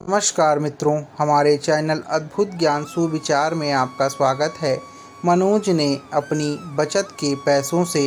नमस्कार मित्रों, हमारे चैनल अद्भुत ज्ञान सुविचार में आपका स्वागत है। मनोज ने अपनी बचत के पैसों से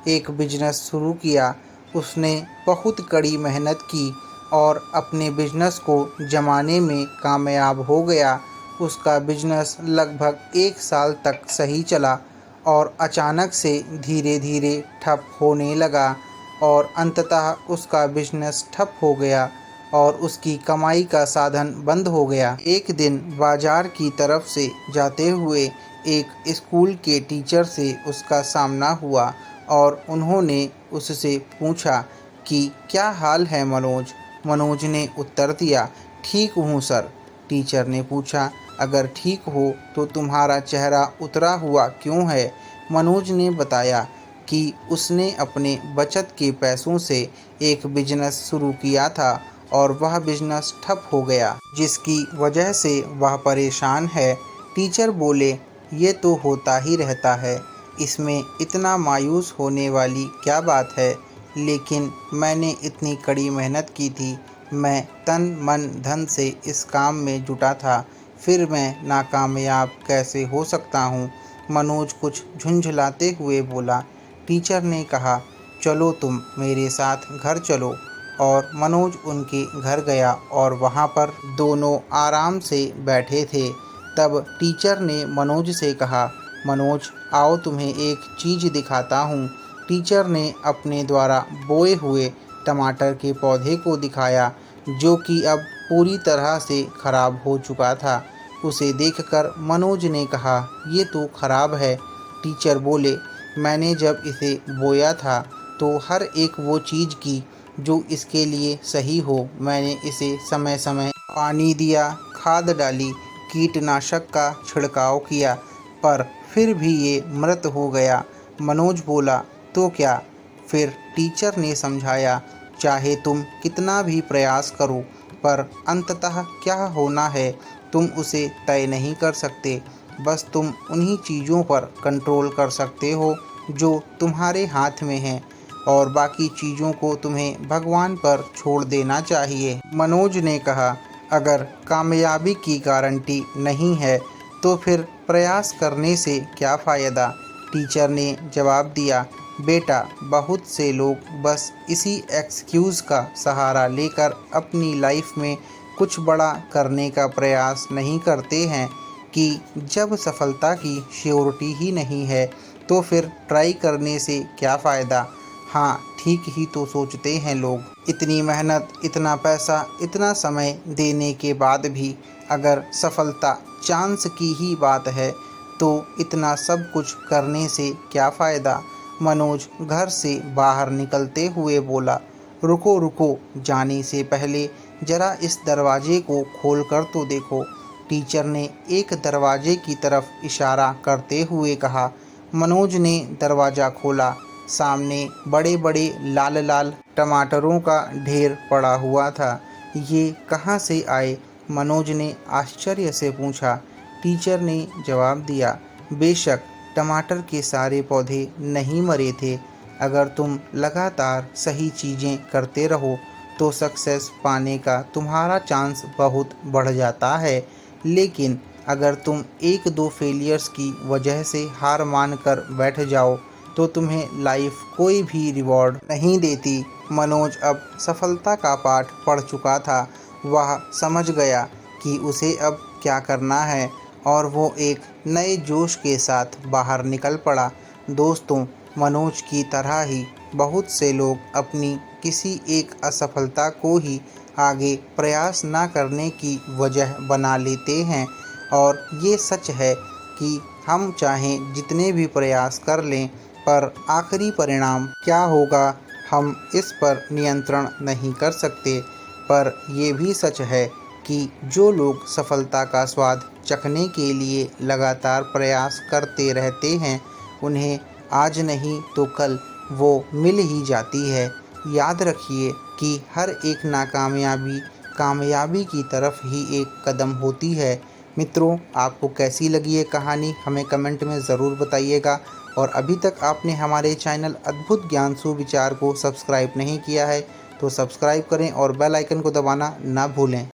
एक बिजनेस शुरू किया। उसने बहुत कड़ी मेहनत की और अपने बिजनेस को जमाने में कामयाब हो गया। उसका बिजनेस लगभग 1 साल तक सही चला और अचानक से धीरे धीरे ठप होने लगा और अंततः उसका बिजनेस ठप हो गया और उसकी कमाई का साधन बंद हो गया। एक दिन बाजार की तरफ से जाते हुए एक स्कूल के टीचर से उसका सामना हुआ और उन्होंने उससे पूछा कि क्या हाल है मनोज। मनोज ने उत्तर दिया, ठीक हूँ सर। टीचर ने पूछा, अगर ठीक हो तो तुम्हारा चेहरा उतरा हुआ क्यों है। मनोज ने बताया कि उसने अपने बचत के पैसों से एक बिजनेस शुरू किया था और वह बिजनेस ठप हो गया, जिसकी वजह से वह परेशान है। टीचर बोले, ये तो होता ही रहता है, इसमें इतना मायूस होने वाली क्या बात है। लेकिन मैंने इतनी कड़ी मेहनत की थी, मैं तन मन धन से इस काम में जुटा था, फिर मैं नाकामयाब कैसे हो सकता हूँ। मनोज कुछ झुंझलाते हुए बोला। टीचर ने कहा, चलो तुम मेरे साथ घर चलो। और मनोज उनके घर गया और वहाँ पर दोनों आराम से बैठे थे। तब टीचर ने मनोज से कहा, मनोज आओ तुम्हें एक चीज़ दिखाता हूँ। टीचर ने अपने द्वारा बोए हुए टमाटर के पौधे को दिखाया, जो कि अब पूरी तरह से खराब हो चुका था। उसे देखकर मनोज ने कहा, ये तो खराब है। टीचर बोले, मैंने जब इसे बोया था तो हर एक वो चीज़ की जो इसके लिए सही हो। मैंने इसे समय समय पानी दिया, खाद डाली, कीटनाशक का छिड़काव किया, पर फिर भी ये मृत हो गया। मनोज बोला, तो क्या। फिर टीचर ने समझाया, चाहे तुम कितना भी प्रयास करो, पर अंततः क्या होना है तुम उसे तय नहीं कर सकते। बस तुम उन्हीं चीज़ों पर कंट्रोल कर सकते हो जो तुम्हारे हाथ में हैं, और बाकी चीज़ों को तुम्हें भगवान पर छोड़ देना चाहिए। मनोज ने कहा, अगर कामयाबी की गारंटी नहीं है तो फिर प्रयास करने से क्या फ़ायदा। टीचर ने जवाब दिया, बेटा बहुत से लोग बस इसी एक्सक्यूज़ का सहारा लेकर अपनी लाइफ में कुछ बड़ा करने का प्रयास नहीं करते हैं कि जब सफलता की श्योरिटी ही नहीं है तो फिर ट्राई करने से क्या फ़ायदा। हाँ, ठीक ही तो सोचते हैं लोग। इतनी मेहनत, इतना पैसा, इतना समय देने के बाद भी अगर सफलता चांस की ही बात है तो इतना सब कुछ करने से क्या फ़ायदा। मनोज घर से बाहर निकलते हुए बोला, रुको रुको, जाने से पहले ज़रा इस दरवाजे को खोल कर तो देखो। टीचर ने एक दरवाजे की तरफ इशारा करते हुए कहा। मनोज ने दरवाज़ा खोला। सामने बड़े बड़े लाल लाल टमाटरों का ढेर पड़ा हुआ था। ये कहाँ से आए। मनोज ने आश्चर्य से पूछा। टीचर ने जवाब दिया, बेशक टमाटर के सारे पौधे नहीं मरे थे। अगर तुम लगातार सही चीज़ें करते रहो तो सक्सेस पाने का तुम्हारा चांस बहुत बढ़ जाता है। लेकिन अगर तुम 1-2 फेलियर्स की वजह से हार मान कर बैठ जाओ तो तुम्हें लाइफ कोई भी रिवॉर्ड नहीं देती। मनोज अब सफलता का पाठ पढ़ चुका था। वह समझ गया कि उसे अब क्या करना है और वो एक नए जोश के साथ बाहर निकल पड़ा। दोस्तों, मनोज की तरह ही बहुत से लोग अपनी किसी एक असफलता को ही आगे प्रयास ना करने की वजह बना लेते हैं। और ये सच है कि हम चाहें जितने भी प्रयास कर लें, पर आखिरी परिणाम क्या होगा हम इस पर नियंत्रण नहीं कर सकते। पर ये भी सच है कि जो लोग सफलता का स्वाद चखने के लिए लगातार प्रयास करते रहते हैं, उन्हें आज नहीं तो कल वो मिल ही जाती है। याद रखिए कि हर एक नाकामयाबी कामयाबी की तरफ ही एक कदम होती है। मित्रों, आपको कैसी लगी ये कहानी हमें कमेंट में ज़रूर बताइएगा। और अभी तक आपने हमारे चैनल अद्भुत ज्ञान सुविचार को सब्सक्राइब नहीं किया है तो सब्सक्राइब करें और बेल आइकन को दबाना ना भूलें।